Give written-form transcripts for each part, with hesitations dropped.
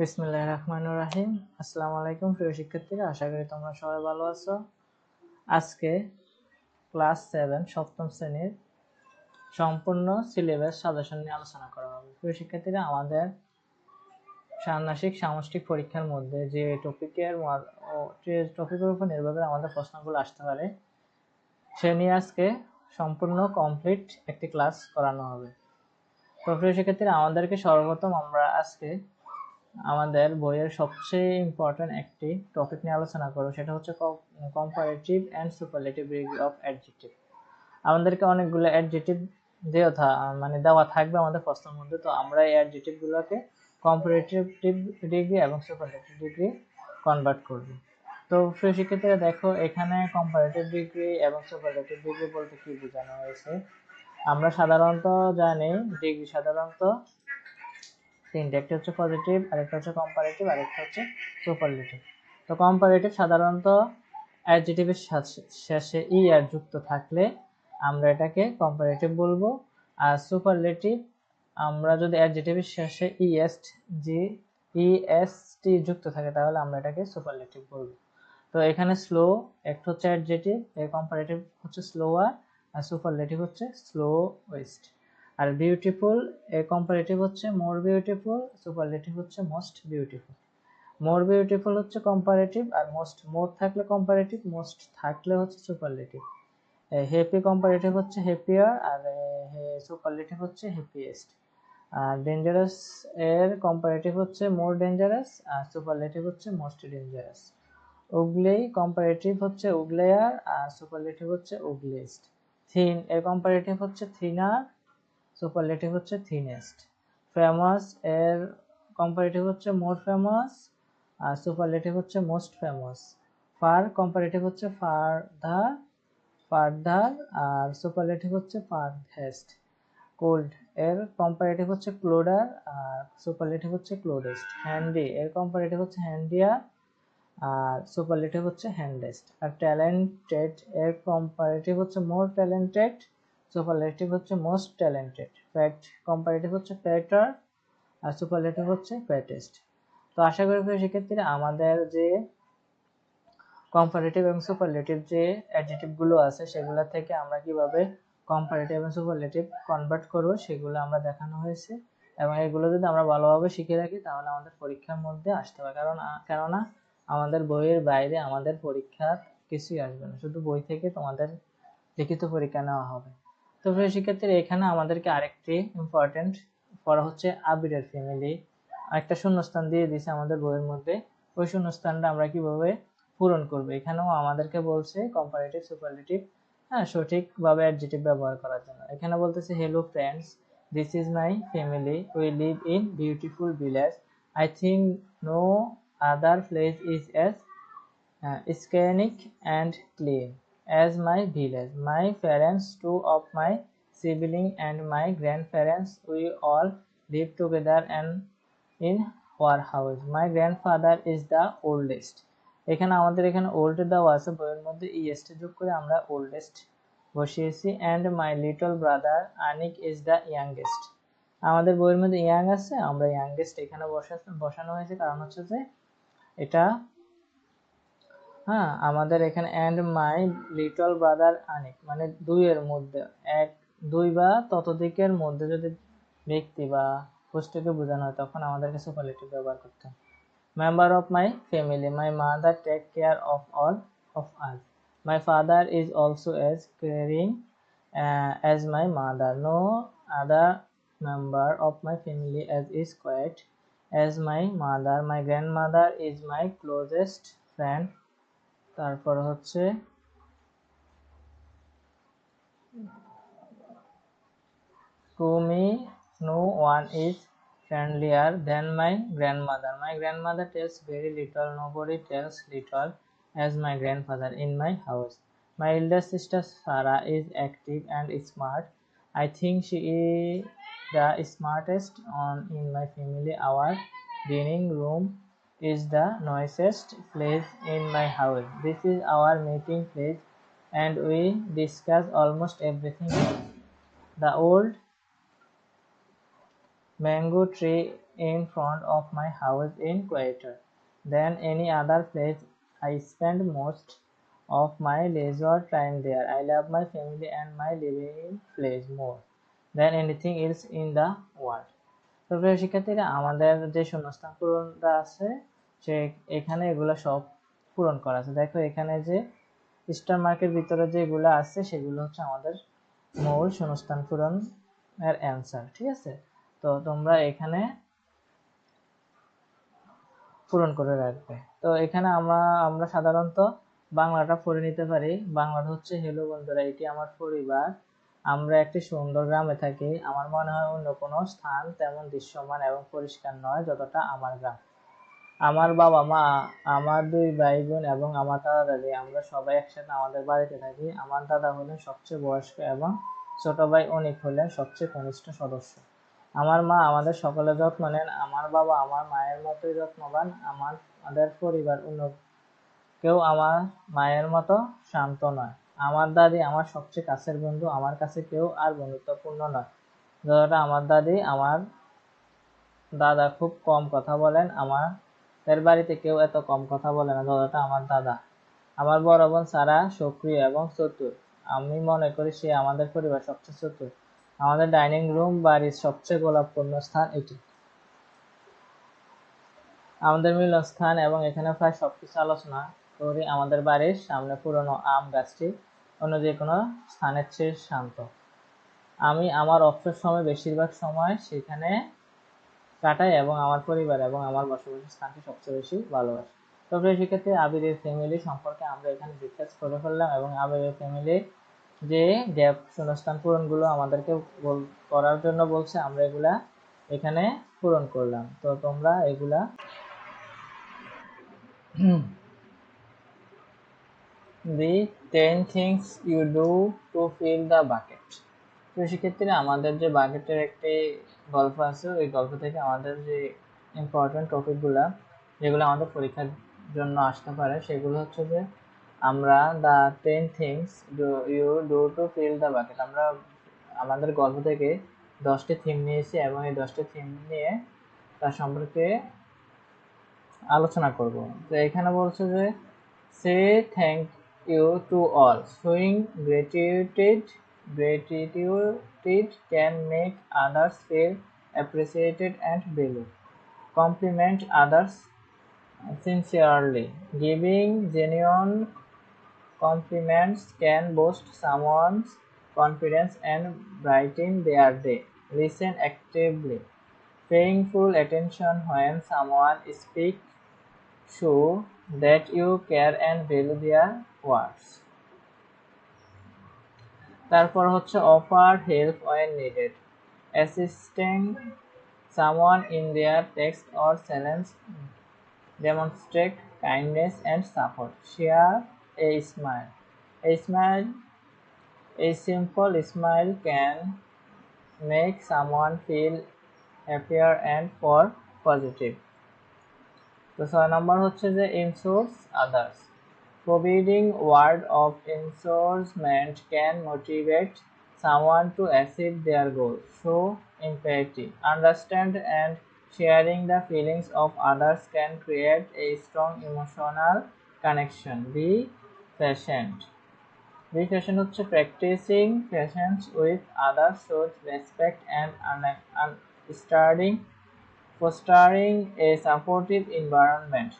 বিসমিল্লাহির রহমানির রহিম। আসসালামু আলাইকুম প্রিয় শিক্ষার্থীরা, আশা করি তোমরা সবাই ভালো আছো। আজকে ক্লাস 7 সপ্তম শ্রেণীর সম্পূর্ণ সিলেবাস সাজেশন নিয়ে আলোচনা করা হবে। প্রিয় শিক্ষার্থীরা, আমাদের ষান্মাসিক সামষ্টিক পরীক্ষার মধ্যে যে টপিকের উপর নির্ভর করে আমাদের প্রশ্নগুলো আসতে পারে, সে নিয়ে আজকে সম্পূর্ণ কমপ্লিট একটি ক্লাস করানো হবে। তো প্রিয় শিক্ষার্থীরা, আমাদেরকে সর্বপ্রথম আমরা আজকে আমাদের বইয়ের সবচেয়ে ইম্পর্টেন্ট একটি টপিক নিয়ে আলোচনা করব, সেটা হচ্ছে comparative and superlative degree of adjective. আমাদেরকে অনেকগুলো অ্যাডজেক্টিভ দেওয়া থাকবে আমাদের প্রশ্নের মধ্যে। তো আমরা এই অ্যাডজেক্টিভ গুলোকে কম্পারেটিভ ডিগ্রি এবং সুপারলেটিভ ডিগ্রি কনভার্ট করব। তো প্রিয় শিক্ষার্থীরা, দেখো এখানে কম্পারেটিভ ডিগ্রি এবং সুপারলেটিভ ডিগ্রি বলতে কি বোঝানো হয়েছে। আমরা সাধারণত জানি ডিগ্রি সাধারণত তিনটে, একটা হচ্ছে পজিটিভ, আরেকটা হচ্ছে কম্পারেটিভ, আরেকটা হচ্ছে সুপারলেটিভ। তো কম্পারেটিভ সাধারণত অ্যাডজেক্টিভের শেষে আর যুক্ত থাকলে আমরা এটাকে কম্পারেটিভ বলবো। আর সুপারলেটিভ আমরা যদি অ্যাডজেক্টিভের শেষে ইএসটি যুক্ত থাকে তাহলে আমরা এটাকে সুপারলেটিভ বলবো। তো এখানে স্লো একটা হচ্ছে অ্যাডজেক্টিভ, এর কম্পারেটিভ হচ্ছে স্লোয়ার, আর সুপারলেটিভ হচ্ছে স্লোয়েস্ট। আর বিউটিফুল এর কম্পারেটিভ হচ্ছে মোর বিউটিফুল, সুপারলেটিভ হচ্ছে মোস্ট বিউটিফুল। মোর বিউটিফুল হচ্ছে কম্পারেটিভ, আর মোর থাকলে কম্পারেটিভ, মোস্ট থাকলে হচ্ছে সুপারলেটিভ। হ্যাপি কম্পারেটিভ হচ্ছে হ্যাপিয়ার, আর সুপারলেটিভ হচ্ছে হ্যাপিয়েস্ট। আর ডেঞ্জারাস এর কম্পারেটিভ হচ্ছে মোর ডেঞ্জারাস, আর সুপারলেটিভ হচ্ছে মোস্ট ডেঞ্জারাস। উগলি কম্পারেটিভ হচ্ছে উগলেয়ার, আর সুপারলেটিভ হচ্ছে উগলিয়েস্ট। থিন এর কম্পারেটিভ হচ্ছে থিনার, সুপারলেটিভ হচ্ছে থিনেস্ট। ফেমাস এর কম্পারেটিভ হচ্ছে মোর ফেমাস, আর সুপারলেটিভ হচ্ছে মোস্ট ফেমাস। ফার কম্পারেটিভ হচ্ছে ফারদার, আর সুপারলেটিভ হচ্ছে ফারহেস্ট। কোল্ড এর কম্পারেটিভ হচ্ছে ক্লোডার, আর সুপারলেটিভ হচ্ছে ক্লোডেস্ট। হ্যান্ডি এর কম্পারেটিভ হচ্ছে হ্যান্ডিয়ার, আর সুপারলেটিভ হচ্ছে হ্যান্ডেস্ট। আর ট্যালেন্টেড এর কম্পারেটিভ হচ্ছে মোর ট্যালেন্টেড, সুপারলেটিভ হচ্ছে মোস্ট ট্যালেন্টেড। ফ্যাট কম্পারেটিভ হচ্ছে ফ্যাটার, আর সুপারলেটিভ হচ্ছে ফ্যাটেস্ট। তো আশা করি শিক্ষার্থীরা, আমাদের যে কম্পারেটিভ এবং সুপারলেটিভ যে অ্যাডজেক্টিভ গুলো আছে সেগুলো থেকে আমরা কিভাবে কম্পারেটিভ এবং সুপারলেটিভ কনভার্ট করব সেগুলো আমরা দেখানো হয়েছে। এবং এগুলো যদি আমরা ভালোভাবে শিখে রাখি তাহলে আমাদের পরীক্ষার মধ্যে আসতে হবে, কেননা আমাদের বইয়ের বাইরে আমাদের পরীক্ষার কিছুই আসবে না, শুধু বই থেকে তোমাদের লিখিত পরীক্ষা নেওয়া হবে। তো প্রিয় শিক্ষার্থীরা, এখানে আমাদেরকে আরেকটি ইম্পর্টেন্ট পড়া হচ্ছে আবিরের ফ্যামিলি। একটা শূন্যস্থান দিয়ে দিয়েছে আমাদের বইয়ের মধ্যে, ওই শূন্যস্থানটা আমরা কিভাবে পূরণ করব। এখানেও আমাদেরকে বলছে কম্পারেটিভ সুপারলেটিভ সঠিকভাবে অ্যাডজেক্টিভ ব্যবহার করার জন্য। এখানে বলতেছে hello friends, this is my family, we live in beautiful village, I think no other place is as scenic and clean as my village. My parents, two of my siblings and my grandparents, we all live together and in our house. My grandfather is the oldest. এখানে আমাদের এখানে old দেওয়া আছে বইয়ের মধ্যে, EST যোগ করে আমরা ওল্ডেস্ট বসিয়েছি। And my little brother Anik is the youngest. আমাদের বইয়ের মধ্যে ইয়াং আছে, আমরা ইয়াংগেস্ট এখানে বসানো হয়েছে, কারণ হচ্ছে যে এটা আমাদের এখানে অ্যান্ড মাই লিটল ব্রাদার আনিক মানে দুইয়ের মধ্যে, এক দুই বা ততোধিকের মধ্যে যদি ব্যক্তি বা বস্তুকে বোঝানো হয় তখন আমাদেরকে সুপারলেটিভ ব্যবহার করতে হয়। Member of my family, my mother take care of all of us, my father is also as caring as my mother, no other member of my family as is quite as my mother, my grandmother is my closest friend. তারপর হচ্ছে to me no one is friendlier than my grandmother. My grandmother tells very little, nobody tells little as my grandfather in my house. My elder sister Sarah is active and smart. I think she is the smartest on in my family. Our dining room is the noisiest place in my house. This is our meeting place and we discuss almost everything else. The old mango tree in front of my house in quieter than any other place. I spend most of my leisure time there. I love my family and my living place more than anything else in the world. তো প্রিয় শিক্ষার্থীরা, আমাদের যে শূন্যস্থান পূরণটা আছে সে এখানে এগুলো সব পূরণ করা আছে। দেখো এখানে যে স্টার মার্কের ভিতরে যেগুলো আছে সেগুলো হচ্ছে আমাদের মূল শূন্যস্থান পূরণ এর অ্যান্সার। ঠিক আছে, তো তোমরা এখানে পূরণ করে রাখবে। তো এখানে আমরা সাধারণত বাংলাটা পড়ে নিতে পারি। বাংলাটা হচ্ছে, হ্যালো বন্ধুরা, এটি আমার পরিবার, আমরা একটি সুন্দর গ্রামে থাকি, আমার মনে হয় অন্য কোনো স্থান তেমন দৃশ্যমান এবং পরিষ্কার নয় যতটা আমার গ্রাম। আমার বাবা মা, আমার 2 ভাই বোন এবং আমার দাদা দাদি, আমরা সবাই একসাথে আমাদের বাড়িতে থাকি। আমার দাদা হলেন সবচেয়ে বয়স্ক এবং ছোট ভাই অনিক হলেন সবচেয়ে কনিষ্ঠ সদস্য। আমার মা আমাদের সকলের যত্ন নেন। আমার বাবা আমার মায়ের মতোই যত্নবান। আমাদের পরিবার অন্য কেউ আমার মায়ের মতো শান্ত নয়। আমার দাদি আমার সবচেয়ে কাছের বন্ধু, আমার কাছে কেউ আর বন্ধুত্বপূর্ণ নয় যতটা আমার দাদি। আমার দাদা খুব কম কথা বলেন, আমাদের বাড়িতে কেউ এত কম কথা বলে না যতটা আমার দাদা। আমার বড় বোন সারা সক্রিয় এবং চতুর, আমি মনে করি সে আমাদের পরিবার সবচেয়ে চতুর। আমাদের ডাইনিং রুম বাড়ির সবচেয়ে গোলাপপূর্ণ স্থান এটি, আমাদের মিলনস্থান, এবং এখানে প্রায় সবকিছু আলোচনা করি। আমাদের বাড়ির সামনে পুরনো আম গাছটি অন্য যে কোনো স্থানের চেয়ে শান্ত। আমি আমার অবসর সময় বেশিরভাগ সময় সেখানে কাটাই এবং আমার পরিবার এবং আমার বসবাসের স্থানকে সবচেয়ে বেশি ভালোবাসি। তো প্রিয় শিক্ষার্থী, আবিরের ফ্যামিলি সম্পর্কে আমরা এখানে ডিসকাস করে ফেললাম, এবং আবিরের ফ্যামিলি যে গ্যাপ শূন্যস্থান পূরণগুলো আমাদেরকে করার জন্য বলছে, আমরা এগুলা এখানে পূরণ করলাম। তো তোমরা এগুলা the 10 things you do to fill the bucket। তো সেক্ষেত্রে আমাদের যে বাকেটের একটি গল্প আছে, ওই গল্প থেকে আমাদের যে ইম্পর্টেন্ট টপিকগুলা যেগুলো আমাদের পরীক্ষার জন্য আসতে পারে সেগুলো হচ্ছে যে আমরা the 10 things you do to fill the bucket, আমরা আমাদের গল্প থেকে 10টি থিম নিয়েছি এবং এই 10টি থিম নিয়ে তার সম্পর্কে আলোচনা করব। তো এখানে বলছে যে সে thank you to all, showing gratitude can make others feel appreciated and valued. Compliment others sincerely, giving genuine compliments can boost someone's confidence and brighten their day. Listen actively, paying full attention when someone speaks show that you care and value their words. তারপর হচ্ছে offer help when needed, assisting someone in their text or challenge, demonstrate kindness and support, share a smile. A simple smile can make someone feel happier and more positive. তো 6 নম্বর হচ্ছে যে influence others, providing word of encouragement can motivate someone to achieve their goals. Show empathy, understand and sharing the feelings of others can create a strong emotional connection. Be patient হচ্ছে practicing patience with others shows respect and understanding, fostering a supportive environment.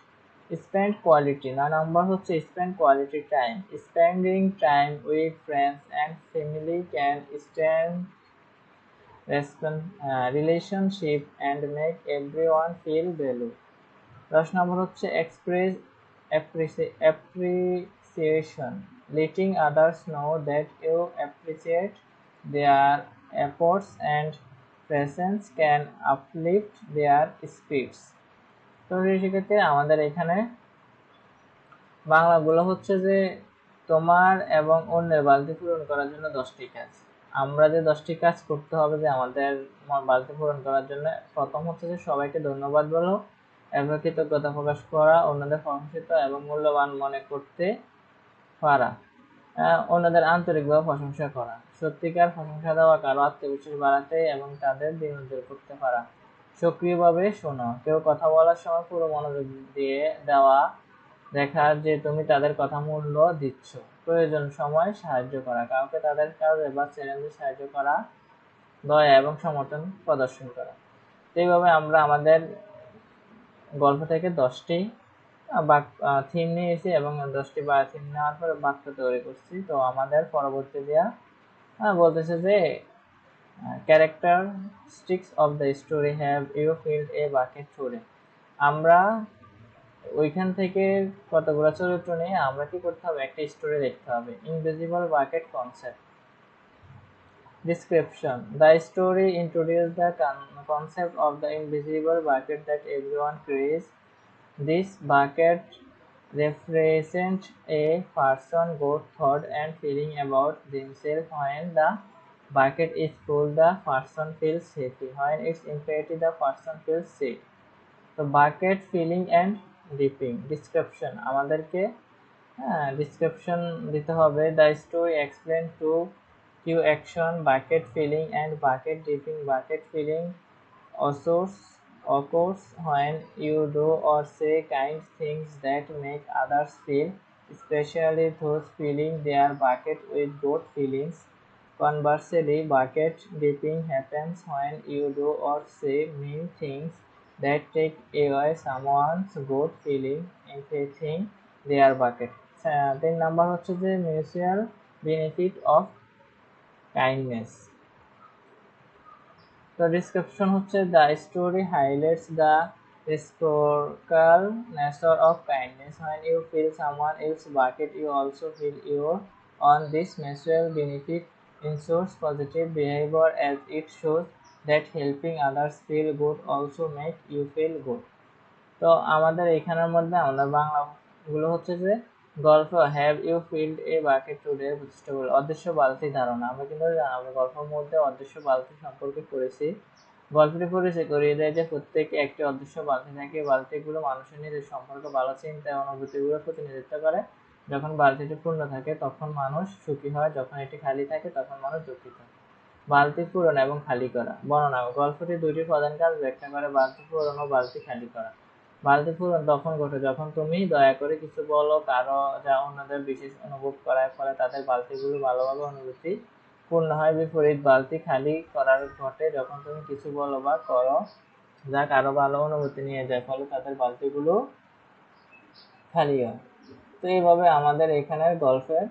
Spend quality, the number হচ্ছে spend quality time, spending time with friends and family can strengthen relationship and make everyone feel valued. 10 নম্বর হচ্ছে express appreciation, letting others know that you appreciate their efforts and presence can uplift their spirits. তো সেক্ষেত্রে আমাদের এখানে বাংলাগুলো হচ্ছে যে তোমার এবং অন্যের বালতি পূরণ করার জন্য 10টি কাজ। আমরা যে 10টি কাজ করতে হবে যে আমাদের বালতি পূরণ করার জন্য, প্রথম হচ্ছে যে সবাইকে ধন্যবাদ বলো, এরপর কৃতজ্ঞতা প্রকাশ করা, অন্যদের প্রশংসিত এবং মূল্যবান মনে করতে পারা, অন্যদের আন্তরিকভাবে প্রশংসা করা, সত্যিকার প্রশংসা দেওয়া, কারো আত্মবিশ্বাস বাড়াতে এবং তাদের দিন উজ্জ্বল করতে পারা। সক্রিয়ভাবে শোনো, কেউ কথা বলার সময় পুরো মনোযোগ দিয়ে দেওয়া, দেখা যে তুমি তাদের কথা মূল্য দিচ্ছ। প্রয়োজন সময় সাহায্য করা, কাউকে তাদের কাজে বা চ্যালেঞ্জে সাহায্য করা, দয়া এবং সমর্থন প্রদর্শন করা। এইভাবে আমরা আমাদের গল্প থেকে 10টি থিম নিয়েছি এবং 10টি থিম নেওয়ার পরে বাক্য তৈরি করছি। তো আমাদের পরবর্তী দেয়া বলতেছে যে characteristics of the story have you filled a bucket today। আমরা ওইখান থেকে কতগুলো চরিত্র নিয়ে আমরা কি করতে হবে, একটা স্টোরি লিখতে হবে। Invisible bucket concept. Description: The story introduces the concept of the invisible bucket that everyone carries. This bucket represents a person good thought and feeling about themselves. When the bucket is full, the person feels happy. When it's empty, the person feels sad. So bucket filling and dipping. Description আমাদেরকে description দিতে হবে। The story explains two action, bucket filling and bucket dipping. Bucket filling occurs when you do or say kind things that make others feel, especially those filling their bucket with good feelings. Conversely, bucket dipping happens when you do or say mean things that take away someone's good feeling, emptying their bucket. 3 number হচ্ছে যে mutual benefit of kindness. The description হচ্ছে the story highlights the reciprocal nature of kindness. When you fill someone else's bucket, you also fill your own. This mutual benefit ensures positive behavior as it shows that helping others feel good also make you feel good. তো আমাদের এখানের মধ্যে আমাদের বাংলাগুলো হচ্ছে যে গল্প have you filled a bucket today প্রতিষ্ঠা করে অদৃশ্য বালতি ধারণা। আমরা কিন্তু আমরা গল্পের মধ্যে অদৃশ্য বালতি সম্পর্কে পড়েছি। গল্পটি পরিচয় করিয়ে দেয় যে প্রত্যেকে একটি অদৃশ্য বালতি থাকে। বালতিগুলো মানুষের নিজের সম্পর্ক, ভালো চিন্তা এবং অনুভূতিগুলো প্রতিনিধিত্ব করে। যখন বালতিটি পূর্ণ থাকে তখন মানুষ সুখী হয়, যখন এটি খালি থাকে তখন মানুষ দুঃখিত। বালতি পূরণ এবং খালি করা বর্ণনা। গল্পটি দুইটি প্রধান কাজ ব্যাখ্যা করে, বালতি পূরণ ও বালতি খালি করা। বালতি পূরণ তখন ঘটে যখন তুমি দয়া করে কিছু বলো কারো, যা অন্যদের বিশেষ অনুভব করার ফলে তাদের বালতিগুলো ভালোভাবে অনুভূতি পূর্ণ হয়। বিপরীত, বালতি খালি করার ঘটে যখন তুমি কিছু বলো বা করো যা কারো ভালো অনুভূতি নিয়ে যায়, ফলে তাদের বালতিগুলো খালি হয়। তো এইভাবে আমাদের এখানের গল্পের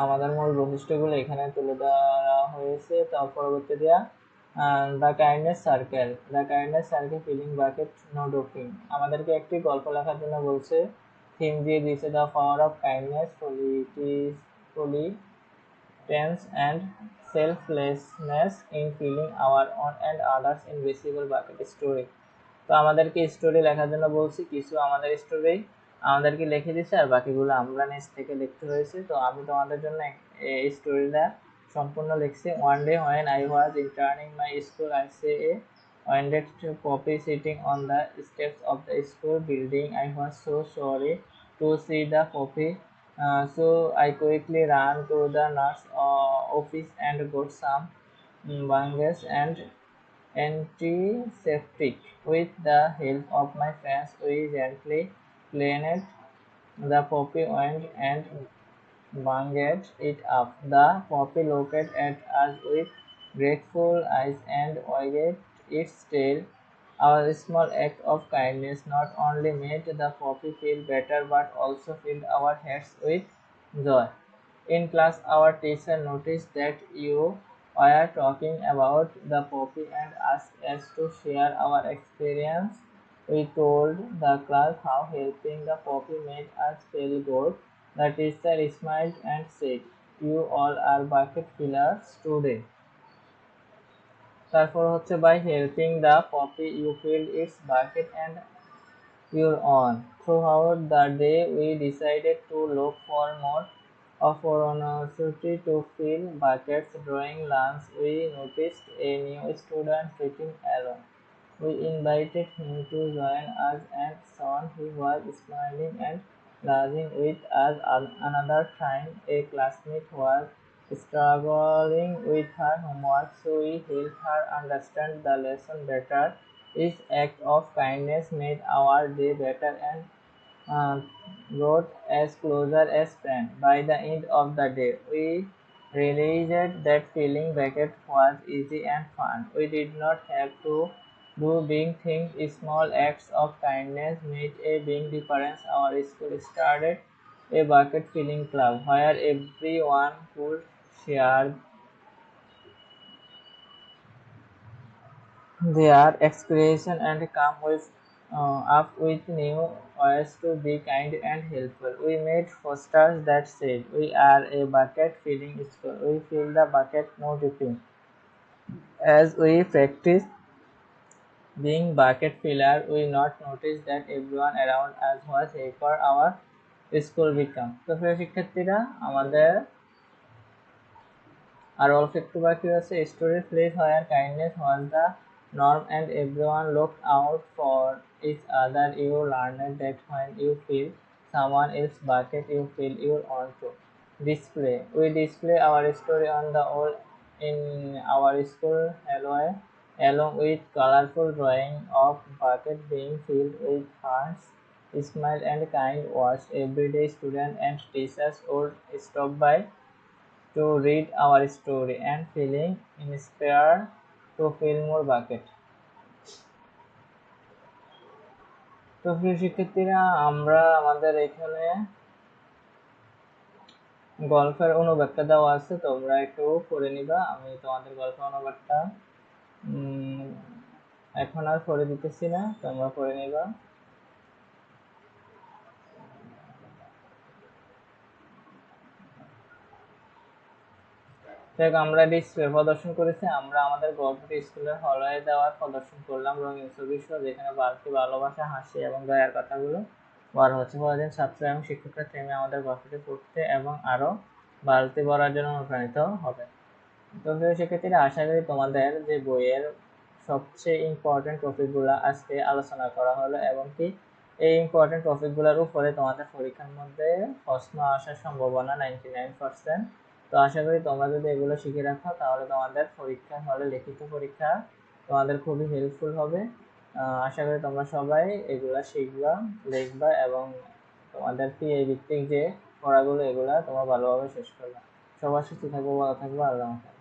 আমাদের মূল বৈশিষ্ট্যগুলো এখানে তুলে ধরা হয়েছে। তার পরবর্তী দেয়া the kindness circle. The kindness circle filling bucket no dipping. আমাদেরকে একটি গল্প লেখার জন্য বলছে, থিম দিয়ে দিয়েছে the power of kindness, politeness and selflessness in filling our own and others invisible bucket story. তো আমাদেরকে স্টোরি লেখার জন্য বলছি, কিছু আমাদের স্টোরি আমাদেরকে লিখে দিচ্ছে আর বাকিগুলো আমরা নিজ থেকে লিখতে হয়েছে। তো আমি তোমাদের জন্য এই স্টোরিটা সম্পূর্ণ লিখছি। One day when I was interning my school, I saw a wounded puppy sitting on the steps of the school building. I was so sorry to see the puppy, so I quickly ran to the nurse office and got some bandages and antiseptic. With the help of my friends, we gently cleaned the puppy wound and bandaged it up. The puppy looked at us with grateful eyes and wagged its tail. Our small act of kindness not only made the puppy feel better but also filled our hearts with joy. In class, our teacher noticed that you were talking about the puppy and asked us to share our experience. We told the class how helping the puppy made us feel good. The teacher smiled and said, "You all are bucket fillers today." তারপর হচ্ছে by helping the puppy you filled its bucket and your own. Throughout the day, we decided to look for more opportunity to fill buckets. During lunch, we noticed a new student sitting alone. We invited him to join us and soon he was smiling and laughing with us. Another time, a classmate was struggling with her homework, so we helped her understand the lesson better. Each act of kindness made our day better and brought us closer as friends. By the end of the day, we realized that feeling bucket was easy and fun. We did not have to do big things. Small acts of kindness made a big difference. Our school started a bucket filling club where everyone could share their expression and come up with new ways to be kind and helpful. We made posters that said, "We are a bucket filling school. We fill the bucket more deeply." As we practice being bucket filler, we not notice that everyone around us was helper our school become. তো প্রিয় শিক্ষার্থীরা, আমাদের আর অল্প একটু বাকি আছে। Story place where kindness was the norm and everyone looked out for each other. You learned that when you fill someone else's bucket, you fill your own too. Display. We display our story on the wall in our school hallway, along with colorful drawing of bucket being filled with hearts, smile and kind words. Every day students and teachers would stop by to read our story and feeling inspired to fill more bucket. তো প্রিয় শিক্ষার্থীরা, আমরা আমাদের এখানে গল্পের অনুবাদটা দেওয়া আছে, তোমরা একটু পড়ে নিবা। আমি তোমাদের গল্পের অনুবাদটা এখন আর পড়ে দিতেছি না, তোমরা পড়ে নিবা। আমরা ডিসপ্লে প্রদর্শন করেছি। আমরা আমাদের গল্পটি স্কুলের হলওয়ে দেওয়ার প্রদর্শন করলাম রঙিন ছবি সহ, যেখানে বাড়তি ভালোবাসা, হাসি এবং দয়ার কথাগুলো বলা হচ্ছে। পরের ছাত্র এবং শিক্ষকরা থেমে আমাদের গল্পটি পড়তে এবং আরো বাড়তি পড়ার জন্য অনুপ্রাণিত হবে। তো শিক্ষার্থীরা, আশা করি তোমাদের যে বইয়ের সবচেয়ে ইম্পর্টেন্ট টপিকগুলো আজকে আলোচনা করা হলো এবং কি এই ইম্পর্টেন্ট টপিকগুলোর উপরে তোমাদের পরীক্ষার মধ্যে প্রশ্ন আসার সম্ভাবনা 99%। তো আশা করি তোমরা যদি এগুলো শিখে রাখো তাহলে তোমাদের পরীক্ষা হলে লিখিত পরীক্ষা তোমাদের খুবই হেল্পফুল হবে। আশা করি তোমরা সবাই এগুলা শিখবা, লিখবা এবং তোমাদের এই ভিত্তিক যে পড়াগুলো এগুলা তোমরা ভালোভাবে শেষ করবা। সবার সুস্থ থাকবো, ভালো থাকবো। আল্লাহ হাফেজ।